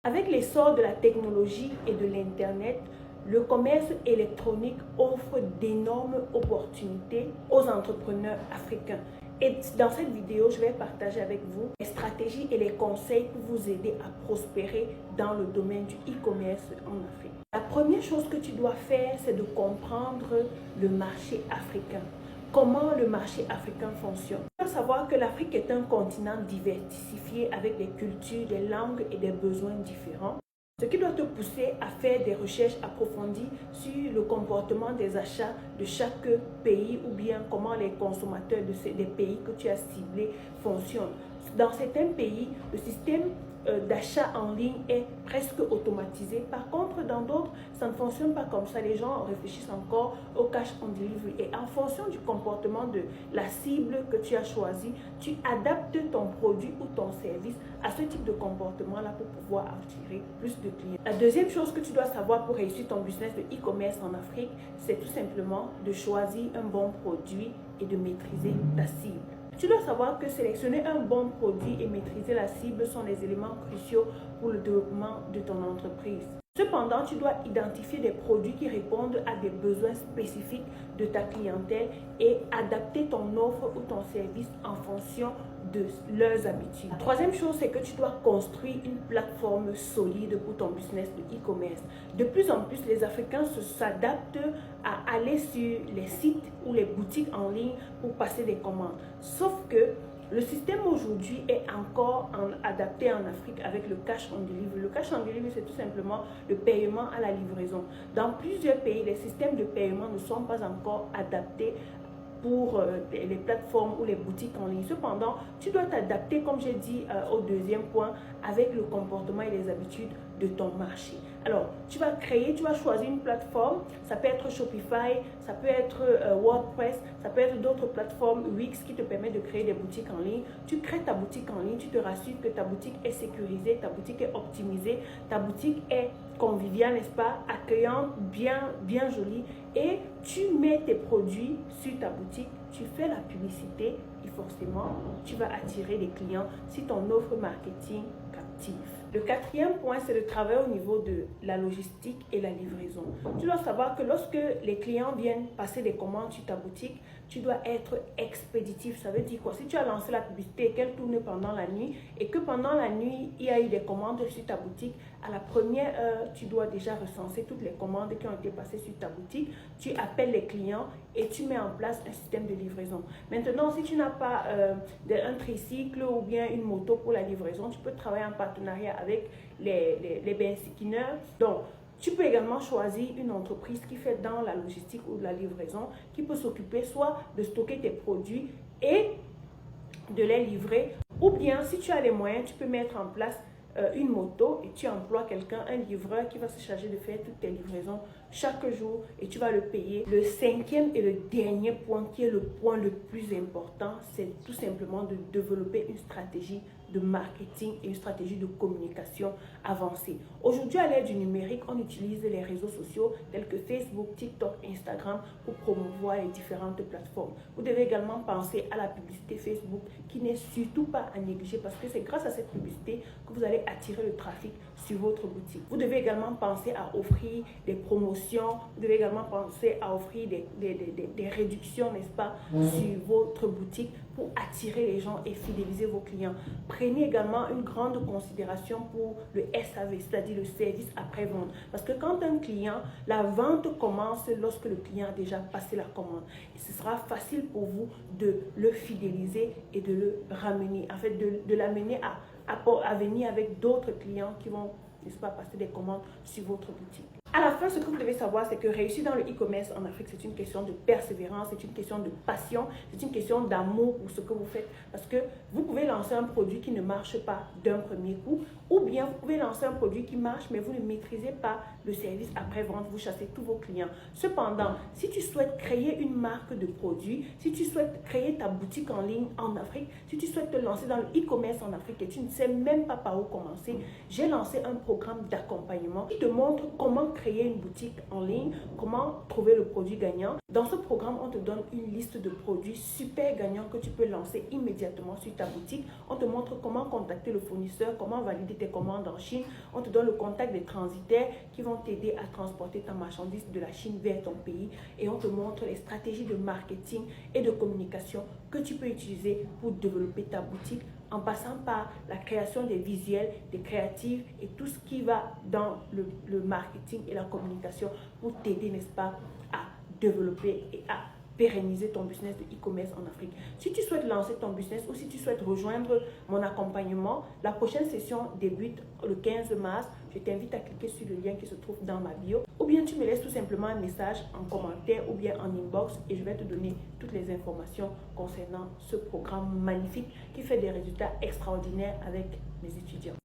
Avec l'essor de la technologie et de l'Internet, le commerce électronique offre d'énormes opportunités aux entrepreneurs africains. Et dans cette vidéo, je vais partager avec vous les stratégies et les conseils pour vous aider à prospérer dans le domaine du e-commerce en Afrique. La première chose que tu dois faire, c'est de comprendre le marché africain. Comment le marché africain fonctionne. Il faut savoir que l'Afrique est un continent diversifié avec des cultures, des langues et des besoins différents. Ce qui doit te pousser à faire des recherches approfondies sur le comportement des achats de chaque pays ou bien comment les consommateurs des pays que tu as ciblés fonctionnent. Dans certains pays, le système d'achat en ligne est presque automatisé. Par contre, dans d'autres, ça ne fonctionne pas comme ça. Les gens réfléchissent encore au cash on delivery. Et en fonction du comportement de la cible que tu as choisi, tu adaptes ton produit ou ton service à ce type de comportement-là pour pouvoir attirer plus de clients. La deuxième chose que tu dois savoir pour réussir ton business de e-commerce en Afrique, c'est tout simplement de choisir un bon produit et de maîtriser ta cible. Tu dois savoir que sélectionner un bon produit et maîtriser la cible sont les éléments cruciaux pour le développement de ton entreprise. Cependant, tu dois identifier des produits qui répondent à des besoins spécifiques de ta clientèle et adapter ton offre ou ton service en fonction de leurs habitudes. La troisième chose, c'est que tu dois construire une plateforme solide pour ton business de e-commerce. De plus en plus, les Africains s'adaptent à aller sur les sites ou les boutiques en ligne pour passer des commandes. Sauf que le système aujourd'hui est encore adapté en Afrique avec le cash on delivery. Le cash on delivery, c'est tout simplement le paiement à la livraison. Dans plusieurs pays, les systèmes de paiement ne sont pas encore adaptés pour les plateformes ou les boutiques en ligne. Cependant, tu dois t'adapter, comme j'ai dit au deuxième point, avec le comportement et les habitudes de ton marché. Alors, tu vas choisir une plateforme, ça peut être Shopify, ça peut être WordPress, ça peut être d'autres plateformes Wix qui te permettent de créer des boutiques en ligne. Tu crées ta boutique en ligne, tu te rassures que ta boutique est sécurisée, ta boutique est optimisée, ta boutique est conviviale, n'est-ce pas, accueillante, bien jolie, et tu mets tes produits sur ta boutique, tu fais la publicité et forcément, tu vas attirer des clients si ton offre marketing captive. Le quatrième point, c'est de travailler au niveau de la logistique et la livraison. Tu dois savoir que lorsque les clients viennent passer des commandes sur ta boutique, tu dois être expéditif. Ça veut dire quoi? Si tu as lancé la publicité et qu'elle tourne pendant la nuit et que pendant la nuit, il y a eu des commandes sur ta boutique, à la première heure, tu dois déjà recenser toutes les commandes qui ont été passées sur ta boutique. Tu appelles les clients et tu mets en place un système de livraison. Maintenant, si tu n'as pas un tricycle ou bien une moto pour la livraison, tu peux travailler en partenariat avec les bensikineurs. Donc, tu peux également choisir une entreprise qui fait dans la logistique ou de la livraison, qui peut s'occuper soit de stocker tes produits et de les livrer, ou bien si tu as les moyens, tu peux mettre en place une moto et tu emploies quelqu'un, un livreur qui va se charger de faire toutes tes livraisons chaque jour et tu vas le payer. Le cinquième et le dernier point, qui est le point le plus important, c'est tout simplement de développer une stratégie de marketing et une stratégie de communication avancée. Aujourd'hui, à l'ère du numérique, on utilise les réseaux sociaux tels que Facebook, TikTok, Instagram pour promouvoir les différentes plateformes. Vous devez également penser à la publicité Facebook qui n'est surtout pas à négliger parce que c'est grâce à cette publicité que vous allez attirer le trafic sur votre boutique. Vous devez également penser à offrir des promotions, vous devez également penser à offrir des réductions, n'est-ce pas, sur votre boutique pour attirer les gens et fidéliser vos clients. Prenez également une grande considération pour le SAV, c'est-à-dire le service après-vente. Parce que quand un client, la vente commence lorsque le client a déjà passé la commande. Et ce sera facile pour vous de le fidéliser et de le ramener, en fait de l'amener à venir avec d'autres clients qui vont, n'est-ce pas, passer des commandes sur votre boutique. À la fin, ce que vous devez savoir, c'est que réussir dans le e-commerce en Afrique, c'est une question de persévérance, c'est une question de passion, c'est une question d'amour pour ce que vous faites. Parce que vous pouvez lancer un produit qui ne marche pas d'un premier coup, ou bien vous pouvez lancer un produit qui marche, mais vous ne maîtrisez pas le service après-vente, vous chassez tous vos clients. Cependant, si tu souhaites créer une marque de produit, si tu souhaites créer ta boutique en ligne en Afrique, si tu souhaites te lancer dans le e-commerce en Afrique et tu ne sais même pas par où commencer, j'ai lancé un programme d'accompagnement qui te montre comment créer une boutique en ligne, comment trouver le produit gagnant. Dans ce programme, on te donne une liste de produits super gagnants que tu peux lancer immédiatement sur ta boutique. On te montre comment contacter le fournisseur, comment valider tes commandes en Chine. On te donne le contact des transitaires qui vont t'aider à transporter ta marchandise de la Chine vers ton pays. Et on te montre les stratégies de marketing et de communication que tu peux utiliser pour développer ta boutique, en passant par la création des visuels, des créatives et tout ce qui va dans le marketing et la communication pour t'aider, n'est-ce pas, à développer et à pérenniser ton business de e-commerce en Afrique. Si tu souhaites lancer ton business ou si tu souhaites rejoindre mon accompagnement, la prochaine session débute le 15 mars. Je t'invite à cliquer sur le lien qui se trouve dans ma bio. Ou bien tu me laisses tout simplement un message en commentaire ou bien en inbox et je vais te donner toutes les informations concernant ce programme magnifique qui fait des résultats extraordinaires avec mes étudiants.